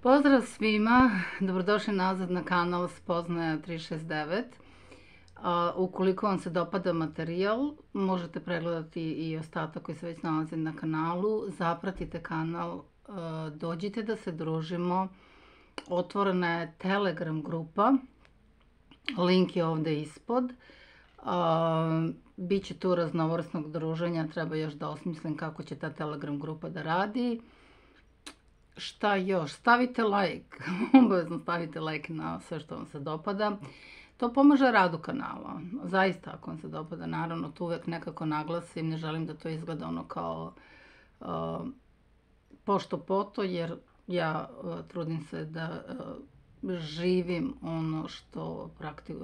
Pozdrav svima, dobrodošli nazad na kanal Spoznaja 369. Ukoliko vam se dopada materijal, možete pregledati i ostatak koji se već nalazi na kanalu. Zapratite kanal, dođite da se družimo. Otvorena je Telegram grupa, link je ovdje ispod. Biće tu raznovrsnog druženja, treba još da osmislim kako će ta Telegram grupa da radi. Šta još? Stavite like, obavezno stavite like na sve što vam se dopada. To pomaže radu kanala. Zaista, ako vam se dopada, naravno, to uvijek nekako naglasim. Ne želim da to izgleda ono kao pošto poto, jer ja trudim se da živim ono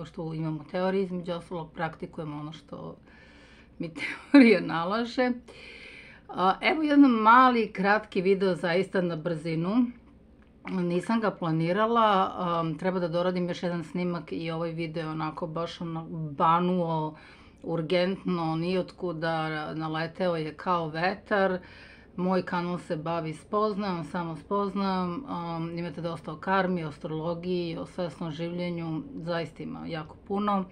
što imamo u teoriji, između ostalog praktikujemo ono što mi teorija nalaže. Evo jedan mali, kratki video, zaista na brzinu. Nisam ga planirala, treba da doradim još jedan snimak i ovaj video onako baš banuo urgentno, nijotkuda, naleteo je kao vetar. Moj kanal se bavi spoznajom, samo spoznajom, imate dosta o karmi, o astrologiji, o svesnom življenju, zaista ima jako puno.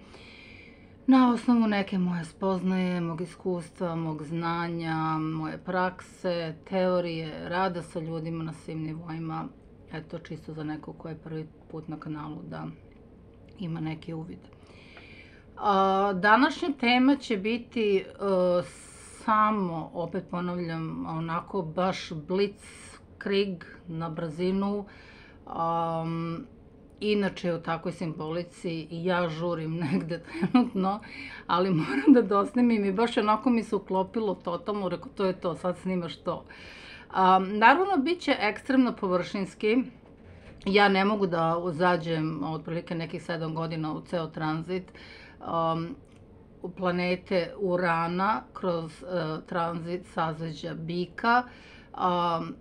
Na osnovu neke moje spoznaje, mog iskustva, mog znanja, moje prakse, teorije, rada sa ljudima na svim nivoima. Eto, čisto za nekog ko je prvi put na kanalu da ima neki uvid. Današnja tema će biti samo, opet ponavljam, onako baš blitzkrieg na brzinu. Inače u takvoj simbolici i ja žurim negde trenutno, ali moram da dosnimim i baš onako mi se uklopilo totalno, rekao to je to, sad snimaš to. Naravno, bit će ekstremno površinski. Ja ne mogu da zađem otprilike nekih 7 godina u ceo tranzit planete Urana kroz tranzit sazveđa Bika.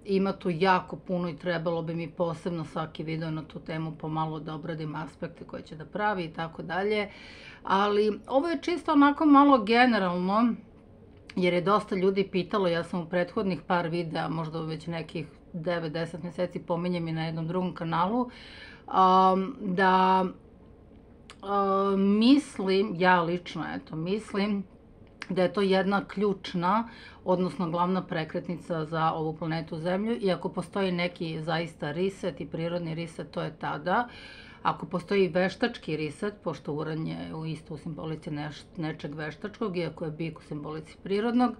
Ima tu jako puno i trebalo bi mi posebno svaki video na tu temu pomalo da obradim aspekte koje će da pravi i tako dalje. Ali ovo je čisto onako malo generalno, jer je dosta ljudi pitalo, ja sam u prethodnih par videa, možda već nekih 9-10 mjeseci pominjem i na jednom drugom kanalu, da mislim, ja lično mislim, da je to jedna ključna, odnosno glavna prekretnica za ovu planetu Zemlju. I ako postoji neki zaista reset i prirodni reset, to je tada. Ako postoji veštački reset, pošto Uran je isto u simbolici nečeg veštačkog, iako je Bik u simbolici prirodnog,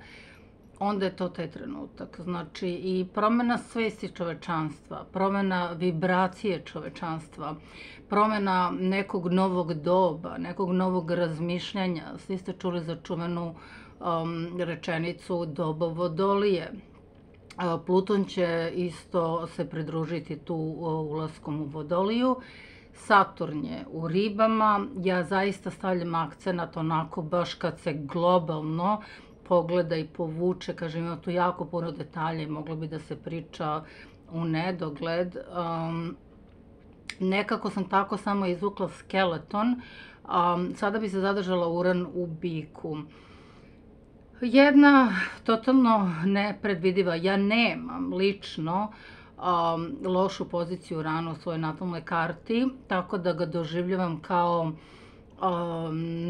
onda je to taj trenutak. Znači i promjena svesti čovečanstva, promjena vibracije čovečanstva, promjena nekog novog doba, nekog novog razmišljanja. Svi ste čuli za čuvenu rečenicu doba Vodolije. Pluton će isto se pridružiti tu ulaskom u Vodoliju. Saturn je u Ribama. Ja zaista stavljam akcenat onako baš kad se globalno pogleda i povuče, kažem, ima tu jako puno detalja i moglo bi da se priča u nedogled. Nekako sam tako samo izvukla skeleton. Sada bi se zadržala Uran u Biku. Jedna totalno nepredvidiva, ja nemam lično lošu poziciju Urana u svojoj natalnoj karti, tako da ga doživljavam kao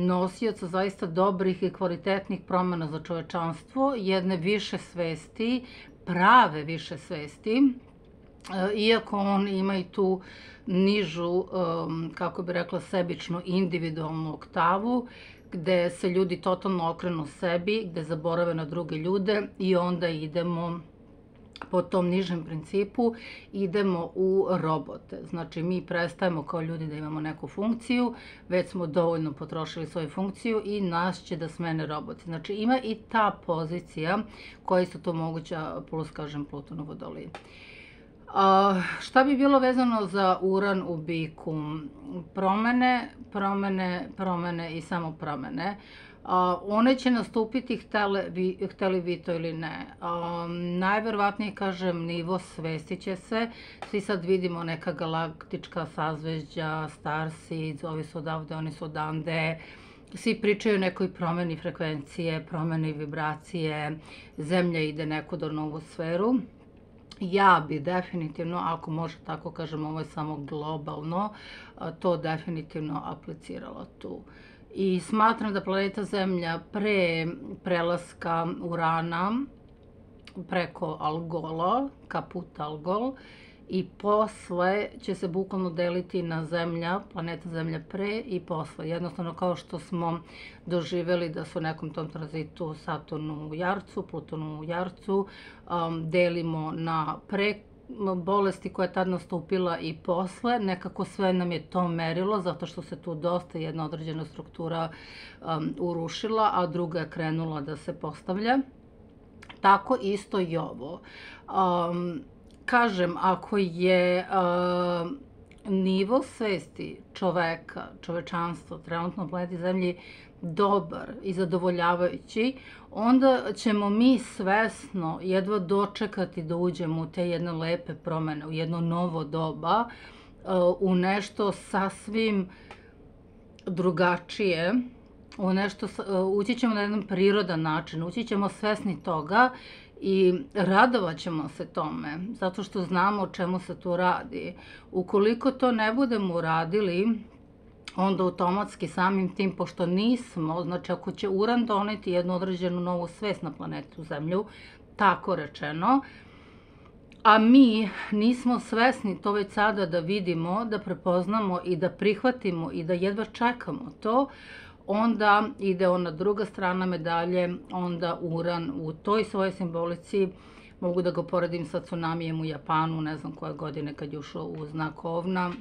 nosioca zaista dobrih i kvalitetnih promjena za čovečanstvo, jedne više svesti, prave više svesti, iako on ima i tu nižu, kako bi rekla, sebičnu individualnu oktavu, gde se ljudi totalno okrenu sebi, gde zaborave na druge ljude i onda idemo po tom nižem principu, idemo u robote. Znači mi prestajemo kao ljudi da imamo neku funkciju, već smo dovoljno potrošili svoju funkciju i nas će da smene roboti. Znači ima i ta pozicija koja isto to moguća, plus kažem Pluton u Vodoliji. Šta bi bilo vezano za Uran u Biku? Promene i samo promene. One će nastupiti hteli vi to ili ne. Najverovatnije, kažem, nivo svesti će se. Svi sad vidimo neka galaktička sazvežđa, Starseeds, ovi su odavde, oni su odande. Svi pričaju o nekoj promjeni frekvencije, promjeni vibracije, Zemlja ide neku do novu sferu. Ja bi definitivno, ako može tako kažem, ovo je samo globalno, to definitivno aplicirala tu. I smatram da planeta Zemlja pre prelaska Urana preko Algola, kaput Algol, i posle će se bukvalno deliti na Zemlja, planeta Zemlja pre i posle. Jednostavno kao što smo doživeli da su u nekom tom tranzitu Saturn u Jarcu, Pluton u Jarcu, delimo na pre bolesti koja je tad nastupila i posle, nekako sve nam je to merilo, zato što se tu dosta jedna određena struktura urušila, a druga je krenula da se postavlja. Tako isto i ovo. Kažem, ako je nivo svesti čoveka, čovečanstva, trenutno na planeti Zemlji dobar i zadovoljavajući, onda ćemo mi svesno jedva dočekati da uđemo u te jedne lepe promene, u jedno novo doba, u nešto sasvim drugačije, ući ćemo na jedan prirodan način, ući ćemo svesni toga i radovat ćemo se tome, zato što znamo o čemu se tu radi. Ukoliko to ne budemo uradili, onda automatski samim tim, pošto nismo, znači ako će Uran doneti jednu određenu novu svest na planetu Zemlju, tako rečeno, a mi nismo svesni to već sada da vidimo, da prepoznamo i da prihvatimo i da jedva čekamo to, onda ide ona druga strana medalje, onda Uran u toj svojoj simbolici, mogu da ga poredim sa tsunamijem u Japanu, ne znam koje godine kad je ušao u znak ovna,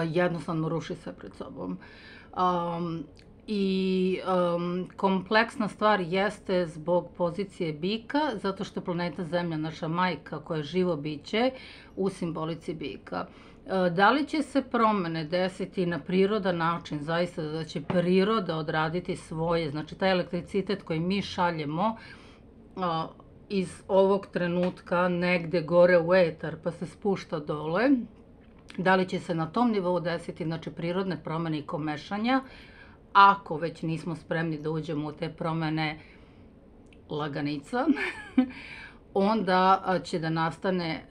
jednostavno ruši sve pred sobom. I kompleksna stvar jeste zbog pozicije bika, zato što je planeta Zemlja naša majka koja je živo biće u simbolici bika. Da li će se promene desiti na prirodan način, zaista da će priroda odraditi svoje, znači taj elektricitet koji mi šaljemo iz ovog trenutka negde gore u etar pa se spušta dole, da li će se na tom nivou desiti, znači prirodne promene i komešanja, ako već nismo spremni da uđemo u te promene laganica, onda će da nastane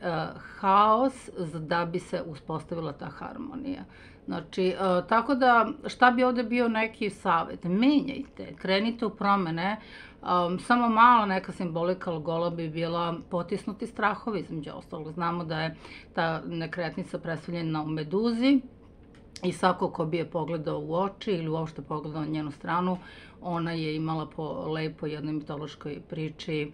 haos da bi se uspostavila ta harmonija. Znači, tako da šta bi ovde bio neki savjet? Menjajte, krenite u promene, samo malo neka simbolika Algola bi bila potisnuti strahovi, između ostalog. Znamo da je ta nekretnica predstavljena u Meduzi, i svako ko bi je pogledao u oči ili uopšte pogledao na njenu stranu, ona je imala po lepoj jednoj mitološkoj priči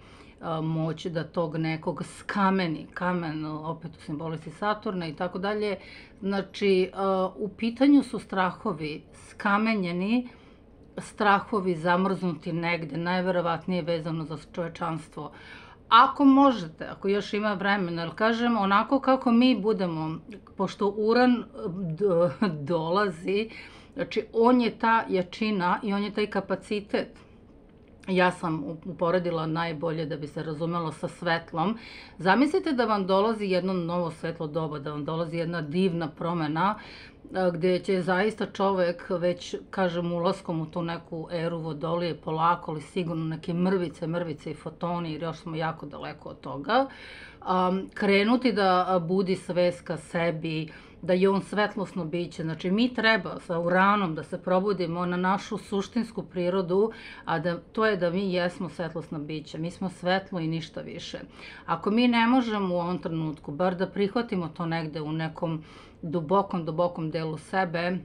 moć da tog nekog skameni, kamen opet u simbolici Saturna i tako dalje. Znači, u pitanju su strahovi skamenjeni, strahovi zamrznuti negde, najverovatnije vezano za čovečanstvo. Ako možete, ako još ima vremena, jer kažem, onako kako mi budemo, pošto Uran dolazi, znači on je ta jačina i on je taj kapacitet. Ja sam uporedila najbolje da bi se razumelo sa svetlom. Zamislite da vam dolazi jedno novo svetlo doba, da vam dolazi jedna divna promena, gde će zaista čovek već, kažem, ulaskom u tu neku eru vodolije, polako, ali sigurno neke mrvice i fotoni, jer još smo jako daleko od toga, krenuti da budi svest ka sebi, da je on svetlosno biće. Znači, mi treba sa Uranom da se probudimo na našu suštinsku prirodu, a to je da mi jesmo svetlosna bića. Mi smo svetlo i ništa više. Ako mi ne možemo u ovom trenutku, bar da prihvatimo to negde u nekom dubokom delu sebe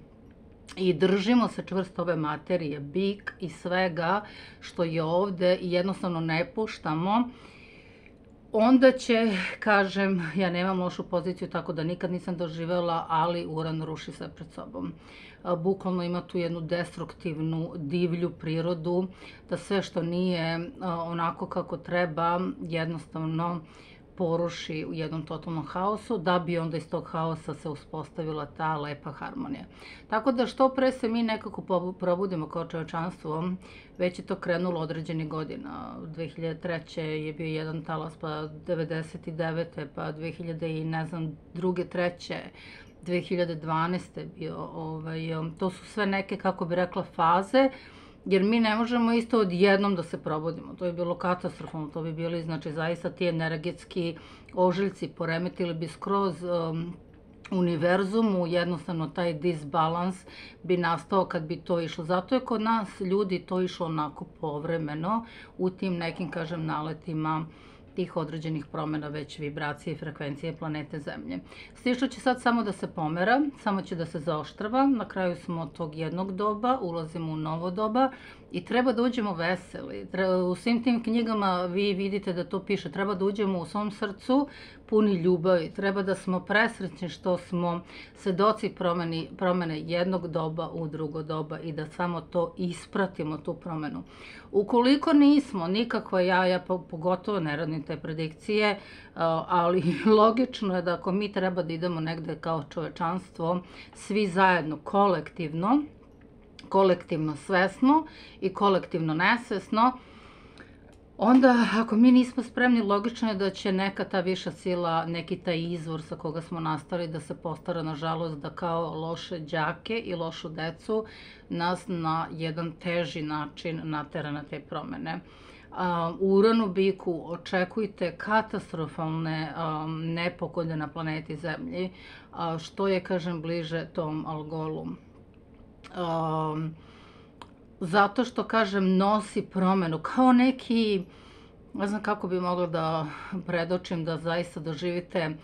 i držimo se čvrsto ove materije, bik i svega što je ovde i jednostavno ne puštamo, onda će, kažem, ja nemam lošu poziciju, tako da nikad nisam doživela, ali Uran ruši sve pred sobom. Bukvalno ima tu jednu destruktivnu, divlju prirodu, da sve što nije onako kako treba, jednostavno poruši u jednom totalnom haosu, da bi onda iz tog haosa se uspostavila ta lepa harmonija. Tako da što pre se mi nekako probudimo kao čovečanstvo, već je to krenulo određenih godina. 2003. je bio jedan talas, pa 99. pa 2000 i ne znam, druge, treće, 2012. bio, to su sve neke, kako bi rekla, faze jer mi ne možemo isto odjednom da se probudimo. To je bilo katastrofalno, to bi bili, znači, zaista ti energetski ožiljci poremetili bi skroz univerzumu, jednostavno taj disbalans bi nastao kad bi to išlo. Zato je kod nas ljudi to išlo onako povremeno u tim nekim, kažem, naletima tih određenih promjena već vibracije i frekvencije planete Zemlje. Stišlo će sad samo da se pomera, samo će da se zaoštrava. Na kraju smo od tog jednog doba, ulazimo u novo doba i treba da uđemo veseli. U svim tim knjigama vi vidite da to piše. Treba da uđemo u svom srcu puni ljubavi. Treba da smo presrećni što smo svedoci promene jednog doba u drugo doba i da samo to ispratimo, tu promenu. Ukoliko nismo, nikakva ja pogotovo ne radim te predikcije, ali logično je da ako mi treba da idemo negde kao čovečanstvo, svi zajedno, kolektivno svesno i kolektivno nesvesno, onda ako mi nismo spremni, logično je da će neka ta viša sila, neki taj izvor sa koga smo nastali da se postara, nažalost, da kao loše đake i lošu decu nas na jedan teži način natera na te promene. U Uranu biku očekujte katastrofalne nepogode na planeti Zemlji, što je, kažem, bliže tom algolu. Zato što, kažem, nosi promenu, kao neki, ne znam kako bi mogla da predočim, da zaista doživite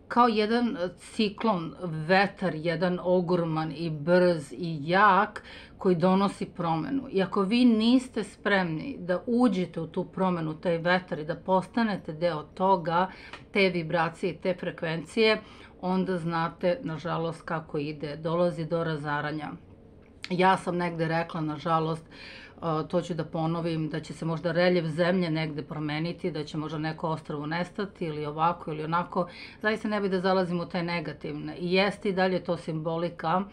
kao jedan ciklon, vetar, jedan ogroman i brz i jak koji donosi promenu. I ako vi niste spremni da uđete u tu promenu, taj vetar i da postanete deo toga, te vibracije, te frekvencije, onda znate, nažalost, kako ide. Dolazi do razaranja. Ja sam negde rekla, nažalost, to ću da ponovim, da će se možda reljef zemlje negde promeniti, da će možda neko ostrvo nestati ili ovako ili onako. Zaista ne bi da zalazimo u te negativne. I jeste i dalje to simbolika,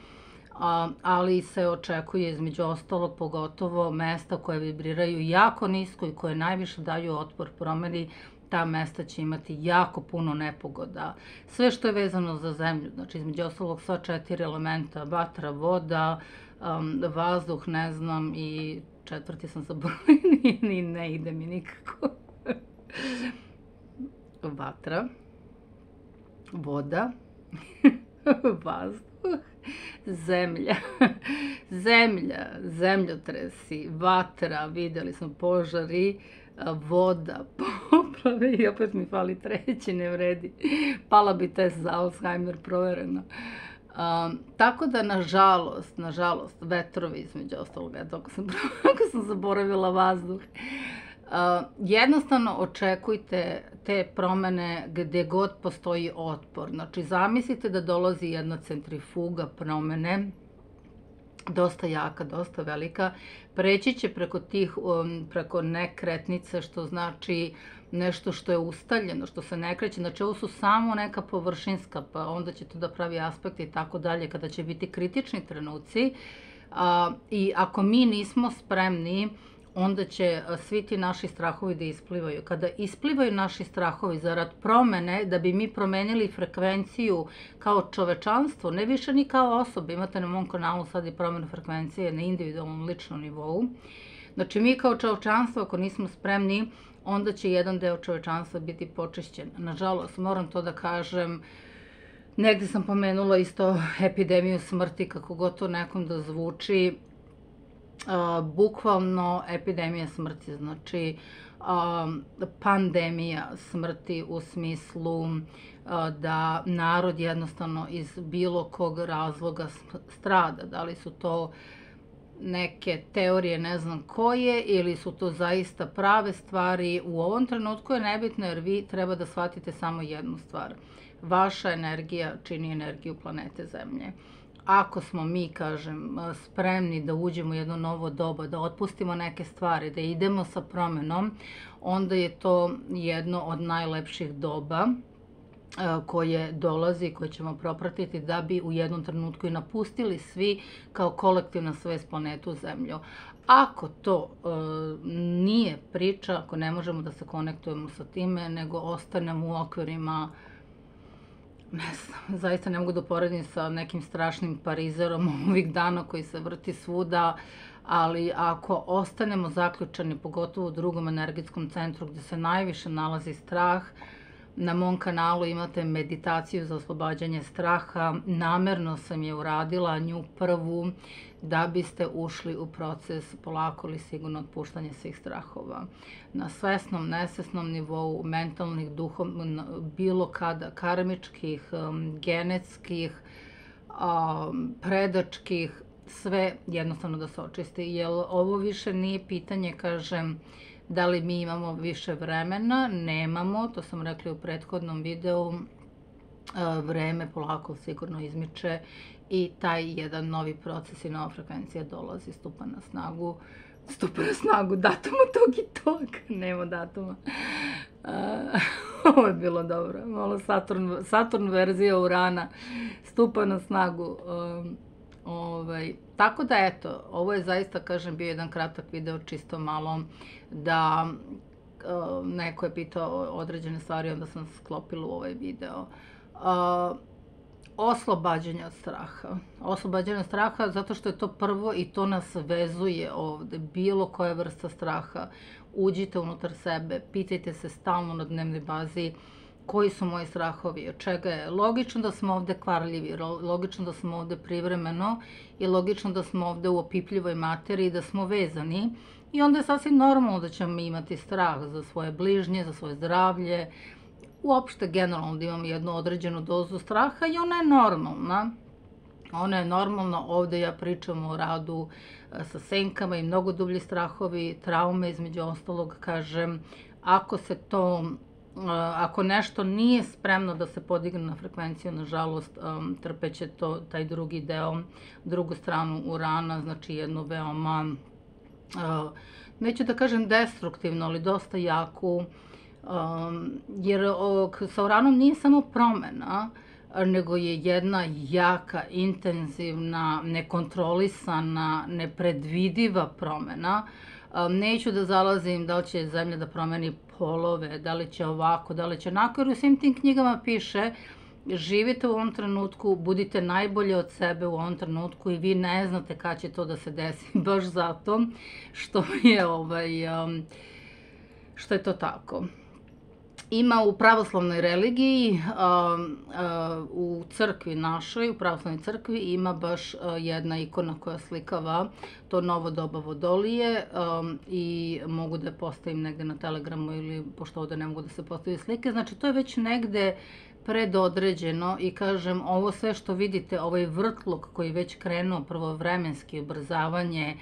ali se očekuje između ostalog pogotovo mesta koje vibriraju jako nisko i koje najviše daju otpor promeni. Ta mesta će imati jako puno nepogoda. Sve što je vezano za zemlju, znači između ostalog sva 4 elementa, vatra, voda, vazduh, ne znam, i 4. sam zaboravila, ni ne ide mi nikako. Vatra, voda, vazduh, zemlja, zemljotresi, vatra, videli smo požari, voda, poplave i opet mi fali 3, ne vredi. Pala bi test za Alzheimer, provereno. Tako da, nažalost, vetrovi između ostalog, ako sam zaboravila vazduh, jednostavno očekujte te promene gde god postoji otpor. Znači, zamislite da dolazi jedna centrifuga promene, dosta jaka, dosta velika, preći će preko nekretnice, što znači nešto što je ustaljeno, što se ne kreće. Znači, ovo su samo neka površinska, pa onda će to da pravi aspekte i tako dalje, kada će biti kritični trenuci. I ako mi nismo spremni, onda će svi ti naši strahovi da isplivaju. Kada isplivaju naši strahovi zarad promene, da bi mi promenili frekvenciju kao čovečanstvo, ne više ni kao osobe, imate na mom kanalu sad i promenu frekvencije na individualnom ličnom nivou. Znači, mi kao čovečanstvo, ako nismo spremni, onda će jedan deo čovečanstva biti počišćen. Nažalost, moram to da kažem, negde sam pomenula isto epidemiju smrti, kako god to nekom da zvuči, bukvalno epidemija smrti, znači pandemija smrti u smislu da narod jednostavno iz bilo kog razloga strada. Da li su to neke teorije, ne znam koje, ili su to zaista prave stvari. U ovom trenutku je nebitno jer vi treba da shvatite samo jednu stvar. Vaša energija čini energiju planete Zemlje. Ako smo mi, kažem, spremni da uđemo u jedno novo doba, da otpustimo neke stvari, da idemo sa promenom, onda je to jedno od najlepših doba koje dolazi, koje ćemo propratiti da bi u jednom trenutku i napustili svi kao kolektivna svest planetu Zemlju. Ako to nije priča, ako ne možemo da se konektujemo sa time, nego ostanemo u okvirima, ne znam, zaista ne mogu da poredim sa nekim strašnim parizerom ovih dana koji se vrti svuda, ali ako ostanemo zaključani, pogotovo u drugom energetskom centru gde se najviše nalazi strah, na mom kanalu imate meditaciju za oslobađanje straha. Namerno sam je uradila, nju prvu, da biste ušli u proces polako ali sigurno otpuštanja svih strahova. Na svesnom, nesvesnom nivou, mentalnih, bilo kada, karmičkih, genetskih, predačkih, sve jednostavno da se očisti. Jer ovo više nije pitanje, kažem, da li mi imamo više vremena, nemamo, to sam rekla u prethodnom videu, vreme polako sigurno izmiče i taj jedan novi proces i nova frekvencija dolazi, stupa na snagu datuma tog i tog, nema datuma. Ovo je bilo dobro, malo Saturn verzija Urana, stupa na snagu. Tako da eto, ovo je zaista, kažem, bio jedan kratak video, čisto malo da neko je pitao određene stvari, onda sam sklopila u ovaj video. Oslobađanje od straha. Oslobađanje od straha zato što je to prvo i to nas vezuje ovde. Bilo koja vrsta straha. Uđite unutar sebe, pitajte se stalno na dnevnoj bazi koji su moji strahovi, od čega je. Logično da smo ovde kvarljivi, logično da smo ovde privremeno i logično da smo ovde u opipljivoj materiji, da smo vezani. I onda je sasvim normalno da ćemo imati strah za svoje bližnje, za svoje zdravlje, uopšte generalno da imamo jednu određenu dozu straha i ona je normalna. Ona je normalna, ovde ja pričam o radu sa senkama i mnogo dublji strahovi, traume između ostalog, kažem, ako nešto nije spremno da se podigne na frekvenciju, nažalost, trpeće taj drugi deo, drugu stranu Urana, znači jednu veoma, neću da kažem destruktivno, ali dosta jaku, jer sa Uranom nije samo promena, nego je jedna jaka, intenzivna, nekontrolisana, nepredvidiva promena. Neću da zalazim da li će Zemlja da promeni polove, da li će ovako, da li će onako, jer u svim tim knjigama piše živite u ovom trenutku, budite najbolje od sebe u ovom trenutku i vi ne znate kada će to da se desi, baš zato što je to tako. Ima u pravoslavnoj religiji, u crkvi našoj, u pravoslavnoj crkvi ima baš jedna ikona koja slikava to novo doba Vodolije i mogu da je postavim negde na Telegramu ili pošto ovde ne mogu da se postavi slike. Znači to je već negde predodređeno i kažem ovo sve što vidite, ovaj vrtlog koji je već krenuo, prvovremenski ubrzavanje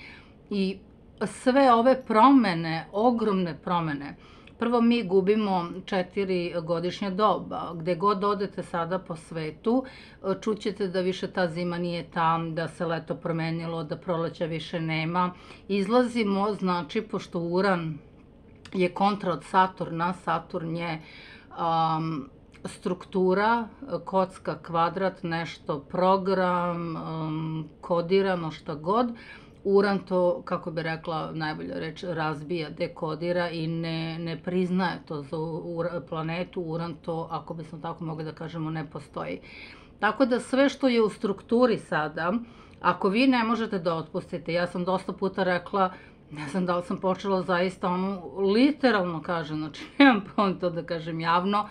i sve ove promene, ogromne promene. Prvo, mi gubimo 4 godišnja doba. Gde god odete sada po svetu, čućete da više ta zima nije tam, da se leto promenilo, da proleća više nema. Izlazimo, znači, pošto Uran je kontra od Saturna, Saturn je struktura, kocka, kvadrat, nešto, program, kodirano, šta god. Uran to, kako bi rekla najbolja reč, razbija, dekodira i ne priznaje to za planetu. Uran to, ako bismo tako mogli da kažemo, ne postoji. Tako da sve što je u strukturi sada, ako vi ne možete da otpustite, ja sam dosta puta rekla, ne znam da li sam počela zaista literalno kažem, znači nemam problem to da kažem javno,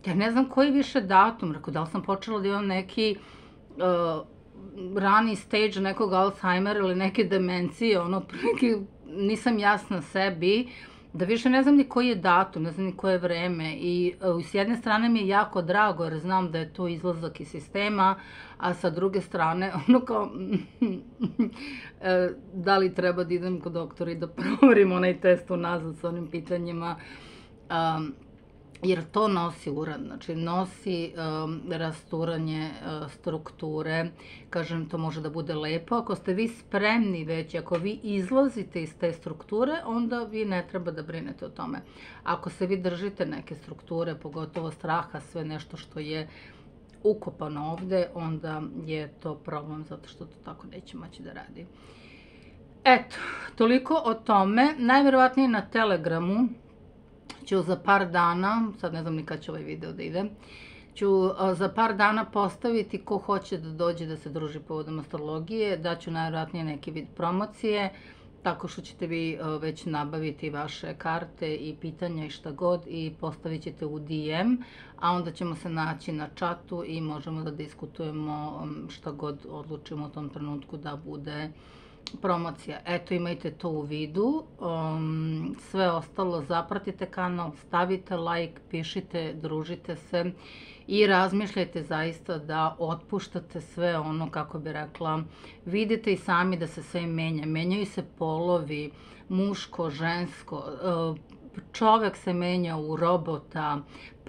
ja ne znam koji više datum, rekao da li sam počela da imam neki rani stage nekog Alzheimera ili neke demencije, nisam jasna sebi, da više ne znam ni koji je datum, ne znam ni koje je vreme i s jedne strane mi je jako drago jer znam da je to izlazak iz sistema, a sa druge strane kao da li treba da idem kod doktora i da proverim onaj test unazad sa onim pitanjima, jer to nosi Uran, znači nosi rasturanje strukture, kažem to može da bude lepo, ako ste vi spremni već, ako vi izlazite iz te strukture, onda vi ne treba da brinete o tome. Ako se vi držite neke strukture, pogotovo straha, sve nešto što je ukopano ovde, onda je to problem zato što to tako neće moći da radi. Eto, toliko o tome, najverovatnije na Telegramu ću za par dana, sad ne znam ni kad će ovaj video da ide, ću za par dana postaviti ko hoće da dođe da se druži povodom astrologije. Daću najvjerojatnije neki vid promocije, tako što ćete vi već nabaviti vaše karte i pitanja i šta god i postavit ćete u DM, a onda ćemo se naći na čatu i možemo da diskutujemo šta god odlučimo u tom trenutku da bude promocija. Eto, imajte to u vidu. Sve ostalo, zapratite kanal, stavite like, pišite, družite se i razmišljajte zaista da otpuštate sve ono, kako bi rekla, vidite i sami da se sve menja. Menjaju se polovi, muško, žensko, čovek se menja u robota,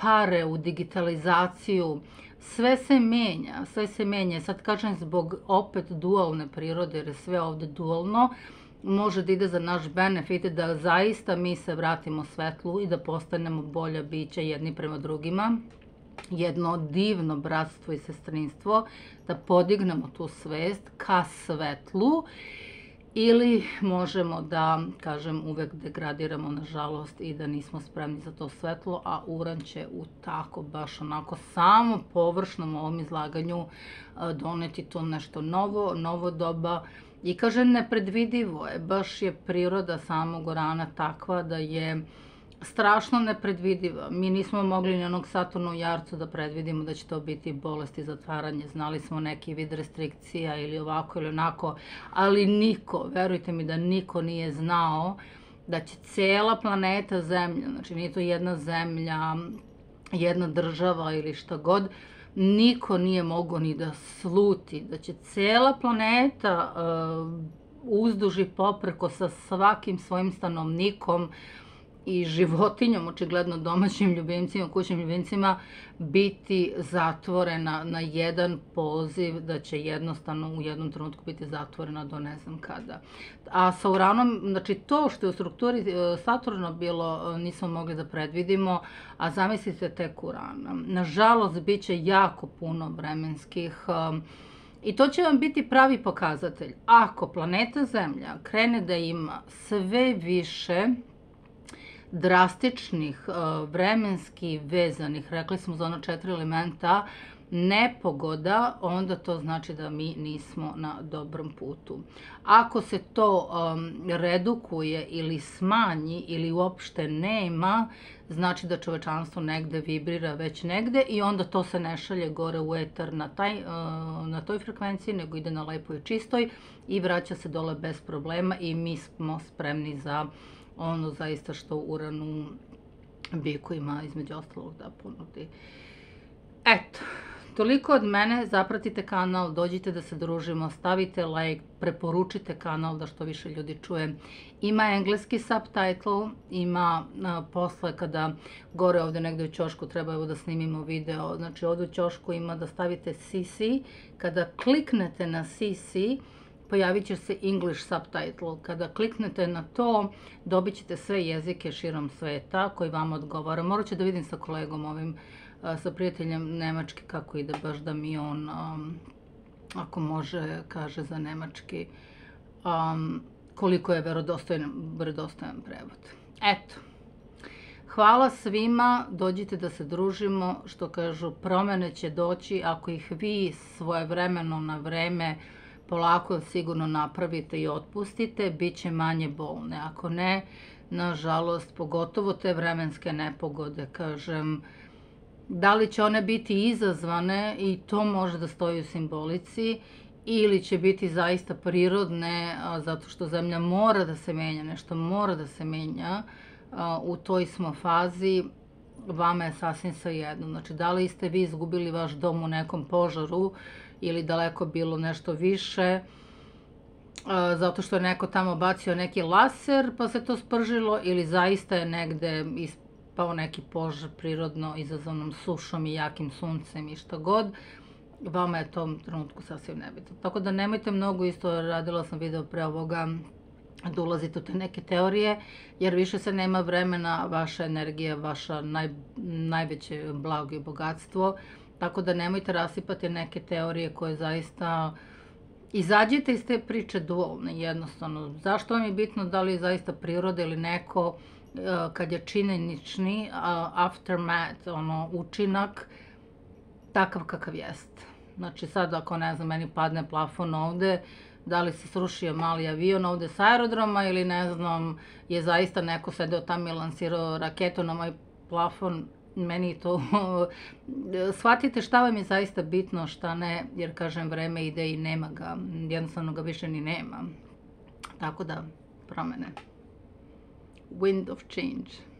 pare u digitalizaciju, sve se menja, sve se menja. Sad kažem zbog opet dualne prirode, jer je sve ovde dualno, može da ide za naš benefit, da zaista mi se vratimo svetlu i da postanemo bolja bića jedni prema drugima. Jedno divno bratstvo i sestrinstvo, da podignemo tu svest ka svetlu, ili možemo da, kažem, uvek degradiramo, nažalost, i da nismo spremni za to svetlo, a Uran će u tako, baš onako, samo površnom ovom izlaganju doneti to nešto novo, novo doba. I kažem, nepredvidivo je, baš je priroda samog Urana takva da je strašno nepredvidiva. Mi nismo mogli ni onog Saturna u Jarcu da predvidimo da će to biti bolest i zatvaranje. Znali smo neki vid restrikcija ili ovako ili onako, ali niko, verujte mi da niko nije znao da će cela planeta Zemlja, znači nije to jedna zemlja, jedna država ili šta god, niko nije mogao ni da sluti da će cela planeta uzduž i popreko sa svakim svojim stanovnikom i životinjom, očigledno domaćim ljubimcima, kućnim ljubimcima, biti zatvorena na jedan poziv, da će jednostavno u jednom trenutku biti zatvorena do ne znam kada. A sa Uranom, znači to što je u strukturi Saturna bilo, nismo mogli da predvidimo, a zamislite tek Urana. Nažalost, bit će jako puno vremenskih i to će vam biti pravi pokazatelj. Ako planeta Zemlja krene da ima sve više drastičnih, vremenski vezanih, rekli smo za ono 4 elementa, nepogoda, onda to znači da mi nismo na dobrom putu. Ako se to redukuje ili smanji ili uopšte nema, znači da čovečanstvo negde vibrira već negde i onda to se ne šalje gore u etar na toj frekvenciji, nego ide na lepoj i čistoj i vraća se dole bez problema i mi smo spremni za ono zaista što Uran u biku ima između ostalog da ponudi. Eto, toliko od mene. Zapratite kanal, dođite da se družimo, stavite like, preporučite kanal da što više ljudi čuje. Ima engleski subtitle, ima posle kada gore ovde negde u ćošku treba evo da snimimo video, znači ovde u ćošku ima da stavite CC, kada kliknete na CC, pojavit će se English subtitle. Kada kliknete na to, dobit ćete sve jezike širom sveta koji vam odgovara. Morat ću da vidim sa kolegom ovim, sa prijateljem nemački kako ide, baš da mi on, ako može, kaže za nemački koliko je verodostojan prevod. Eto. Hvala svima, dođite da se družimo, što kažu, promene će doći ako ih vi svojevremeno na vreme polako sigurno napravite i otpustite, bit će manje bolne. Ako ne, nažalost, pogotovo te vremenske nepogode, kažem, da li će one biti izazvane i to može da stoji u simbolici, ili će biti zaista prirodne, zato što Zemlja mora da se menja, nešto mora da se menja, u toj smo fazi, vama je sasvim svejedno. Znači, da li ste vi izgubili vaš dom u nekom požaru ili daleko bilo nešto više, zato što je neko tamo bacio neki laser pa se to spržilo, ili zaista je negde ispao neki požar prirodno izazvanom sušom i jakim suncem i šta god, vama je to u trenutku sasvim nebitno. Tako da nemojte mnogo, isto radila sam video pre ovoga, da ulazite u te neke teorije, jer više se nema vremena, vaša energija, vaša najveće blago i bogatstvo, tako da nemojte rasipati neke teorije koje zaista, izađite iz te priče dualne, jednostavno. Zašto vam je bitno da li je zaista priroda ili neko, kad je činjenični aftermath, učinak, takav kakav jest. Znači sad ako ne znam, meni padne plafon ovde, da li se srušio mali avion ovde sa aerodroma ili ne znam, je zaista neko sedeo tamo i lansirao raketu na moj plafon, meni to, shvatite šta vam je zaista bitno, šta ne, jer kažem vreme ide i nema ga, jednostavno ga više ni nema. Tako da, promene. Wind of change.